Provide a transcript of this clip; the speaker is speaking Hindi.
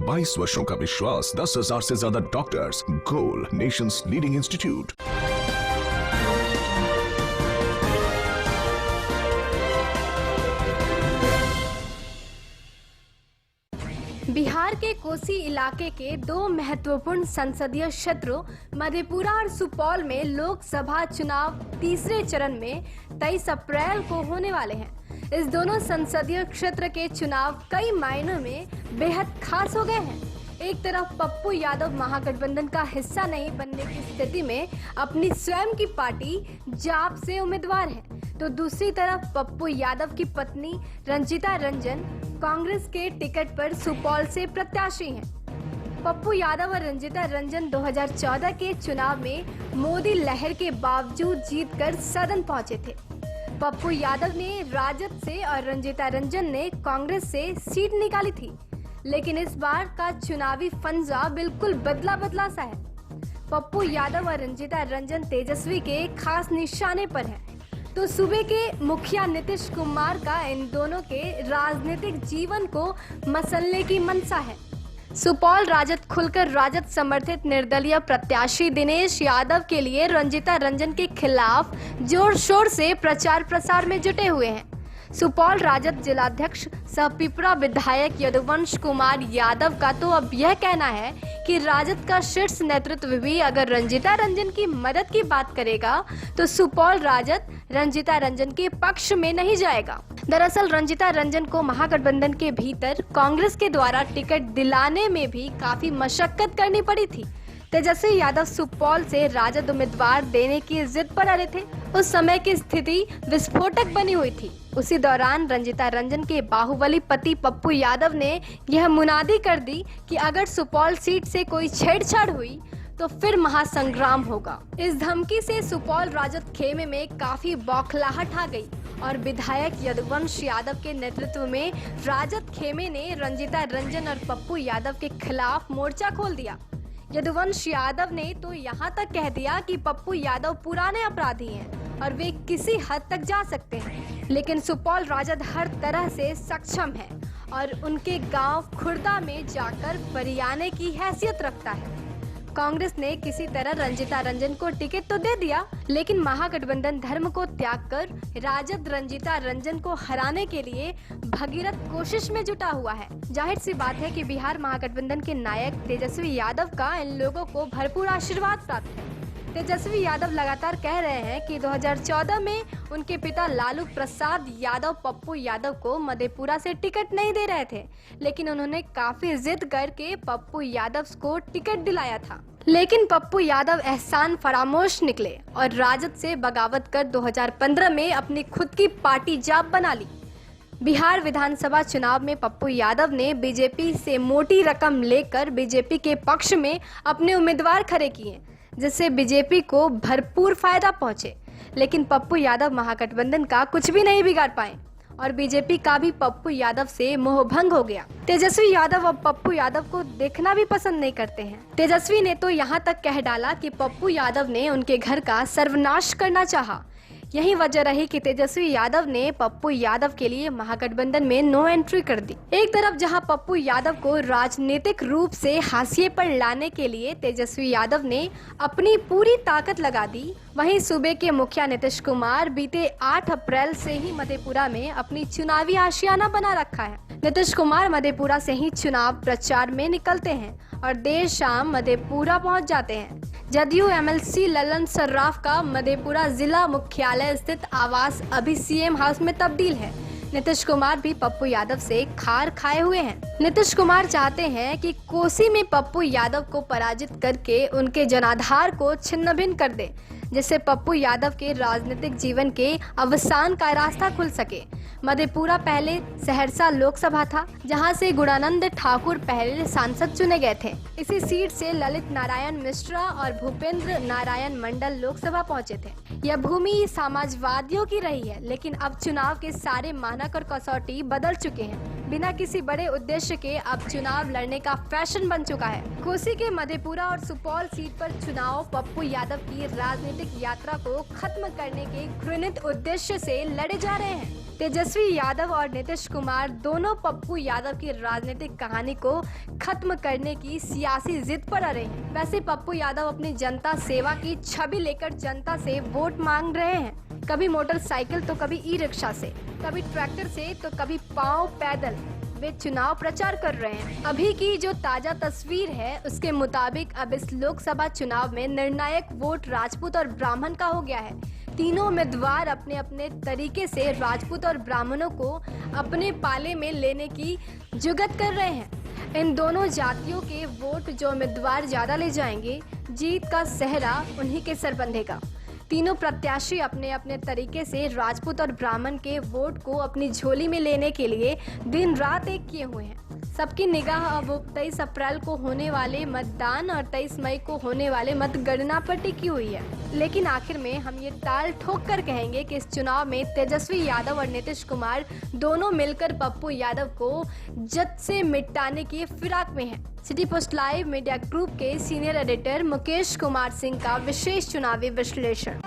22 वर्षों का विश्वास, 10,000 से ज्यादा डॉक्टर्स। गोल, नेशंस लीडिंग इंस्टीट्यूट। बिहार के कोसी इलाके के दो महत्वपूर्ण संसदीय क्षेत्रों मधेपुरा और सुपौल में लोकसभा चुनाव तीसरे चरण में 23 अप्रैल को होने वाले हैं। इस दोनों संसदीय क्षेत्र के चुनाव कई मायनों में बेहद खास हो गए हैं। एक तरफ पप्पू यादव महागठबंधन का हिस्सा नहीं बनने की स्थिति में अपनी स्वयं की पार्टी जाप से उम्मीदवार है, तो दूसरी तरफ पप्पू यादव की पत्नी रंजीता रंजन कांग्रेस के टिकट पर सुपौल से प्रत्याशी हैं। पप्पू यादव और रंजीता रंजन 2014 के चुनाव में मोदी लहर के बावजूद जीतकर सदन पहुंचे थे। पप्पू यादव ने राजद से और रंजीता रंजन ने कांग्रेस से सीट निकाली थी, लेकिन इस बार का चुनावी फंजा बिल्कुल बदला सा है। पप्पू यादव और रंजीता रंजन तेजस्वी के खास निशाने पर है, तो सूबे के मुखिया नीतीश कुमार का इन दोनों के राजनीतिक जीवन को मसलने की मंशा है। सुपौल राजद खुलकर राजद समर्थित निर्दलीय प्रत्याशी दिनेश यादव के लिए रंजीता रंजन के खिलाफ जोर शोर से प्रचार प्रसार में जुटे हुए हैं। सुपौल राजद जिलाध्यक्ष सह पिपरा विधायक यदुवंश कुमार यादव का तो अब यह कहना है कि राजद का शीर्ष नेतृत्व भी अगर रंजीता रंजन की मदद की बात करेगा तो सुपौल राजद रंजीता रंजन के पक्ष में नहीं जाएगा। दरअसल रंजीता रंजन को महागठबंधन के भीतर कांग्रेस के द्वारा टिकट दिलाने में भी काफी मशक्कत करनी पड़ी थी। तेजस्वी यादव सुपौल से राजद उम्मीदवार देने की जिद पर अड़े थे। उस समय की स्थिति विस्फोटक बनी हुई थी। उसी दौरान रंजीता रंजन के बाहुबली पति पप्पू यादव ने यह मुनादी कर दी कि अगर सुपौल सीट से कोई छेड़छाड़ हुई तो फिर महासंग्राम होगा। इस धमकी से सुपौल राजद खेमे में काफी बौखलाहट आ गई और विधायक यदुवंश यादव के नेतृत्व में राजद खेमे ने रंजीता रंजन और पप्पू यादव के खिलाफ मोर्चा खोल दिया। यदुवंश यादव ने तो यहाँ तक कह दिया कि पप्पू यादव पुराने अपराधी हैं और वे किसी हद तक जा सकते हैं, लेकिन सुपौल राजद हर तरह से सक्षम है और उनके गांव खुर्दा में जाकर बरियाने की हैसियत रखता है। कांग्रेस ने किसी तरह रंजीता रंजन को टिकट तो दे दिया, लेकिन महागठबंधन धर्म को त्याग कर राजद रंजीता रंजन को हराने के लिए भगीरथ कोशिश में जुटा हुआ है। जाहिर सी बात है कि बिहार महागठबंधन के नायक तेजस्वी यादव का इन लोगों को भरपूर आशीर्वाद प्राप्त है। तेजस्वी यादव लगातार कह रहे हैं कि 2014 में उनके पिता लालू प्रसाद यादव पप्पू यादव को मधेपुरा से टिकट नहीं दे रहे थे, लेकिन उन्होंने काफी जिद करके पप्पू यादव को टिकट दिलाया था। लेकिन पप्पू यादव एहसान फरामोश निकले और राजद से बगावत कर 2015 में अपनी खुद की पार्टी जाप बना ली। बिहार विधानसभा चुनाव में पप्पू यादव ने बीजेपी से मोटी रकम लेकर बीजेपी के पक्ष में अपने उम्मीदवार खड़े किए, जिससे बीजेपी को भरपूर फायदा पहुंचे। लेकिन पप्पू यादव महागठबंधन का कुछ भी नहीं बिगाड़ पाए और बीजेपी का भी पप्पू यादव से मोहभंग हो गया। तेजस्वी यादव अब पप्पू यादव को देखना भी पसंद नहीं करते हैं। तेजस्वी ने तो यहाँ तक कह डाला कि पप्पू यादव ने उनके घर का सर्वनाश करना चाहा। यही वजह रही कि तेजस्वी यादव ने पप्पू यादव के लिए महागठबंधन में नो एंट्री कर दी। एक तरफ जहां पप्पू यादव को राजनीतिक रूप से हाशिए पर लाने के लिए तेजस्वी यादव ने अपनी पूरी ताकत लगा दी, वहीं सूबे के मुखिया नीतीश कुमार बीते 8 अप्रैल से ही मधेपुरा में अपनी चुनावी आशियाना बना रखा है। नीतीश कुमार मधेपुरा से ही चुनाव प्रचार में निकलते हैं और देर शाम मधेपुरा पहुंच जाते हैं। जदयू एमएलसी ललन सर्राफ का मधेपुरा जिला मुख्यालय स्थित आवास अभी सीएम हाउस में तब्दील है। नीतीश कुमार भी पप्पू यादव से खार खाए हुए हैं। नीतीश कुमार चाहते हैं कि कोसी में पप्पू यादव को पराजित करके उनके जनाधार को छिन्न भिन्न कर दे, जिससे पप्पू यादव के राजनीतिक जीवन के अवसान का रास्ता खुल सके। मधेपुरा पहले सहरसा लोकसभा था, जहां से गुणानंद ठाकुर पहले सांसद चुने गए थे। इसी सीट से ललित नारायण मिश्रा और भूपेंद्र नारायण मंडल लोकसभा पहुंचे थे। यह भूमि समाजवादियों की रही है, लेकिन अब चुनाव के सारे मानक और कसौटी बदल चुके हैं। बिना किसी बड़े उद्देश्य के अब चुनाव लड़ने का फैशन बन चुका है। कोसी के मधेपुरा और सुपौल सीट पर चुनाव पप्पू यादव की राजनीतिक यात्रा को खत्म करने के घृणित उद्देश्य से लड़े जा रहे हैं। तेजस्वी यादव और नीतीश कुमार दोनों पप्पू यादव की राजनीतिक कहानी को खत्म करने की सियासी जिद पर अड़े हैं। वैसे पप्पू यादव अपनी जनता सेवा की छवि लेकर जनता से वोट मांग रहे हैं। कभी मोटरसाइकिल तो कभी ई रिक्शा से, कभी ट्रैक्टर से तो कभी पांव पैदल वे चुनाव प्रचार कर रहे हैं। अभी की जो ताजा तस्वीर है उसके मुताबिक अब इस लोकसभा चुनाव में निर्णायक वोट राजपूत और ब्राह्मण का हो गया है। तीनों उम्मीदवार अपने अपने तरीके से राजपूत और ब्राह्मणों को अपने पाले में लेने की जुगत कर रहे हैं। इन दोनों जातियों के वोट जो उम्मीदवार ज्यादा ले जाएंगे, जीत का सेहरा उन्हीं के सर बंधेगा। तीनों प्रत्याशी अपने अपने तरीके से राजपूत और ब्राह्मण के वोट को अपनी झोली में लेने के लिए दिन रात एक किए हुए हैं। सबकी निगाह अब 23 अप्रैल को होने वाले मतदान और 23 मई को होने वाले मतगणना पर टिकी हुई है। लेकिन आखिर में हम ये ताल ठोक कर कहेंगे कि इस चुनाव में तेजस्वी यादव और नीतीश कुमार दोनों मिलकर पप्पू यादव को जद से मिटाने की फिराक में हैं। City post live media group के सीनियर एडिटर मुकेश कुमार सिंह का विशेष चुनावी विश्लेषण।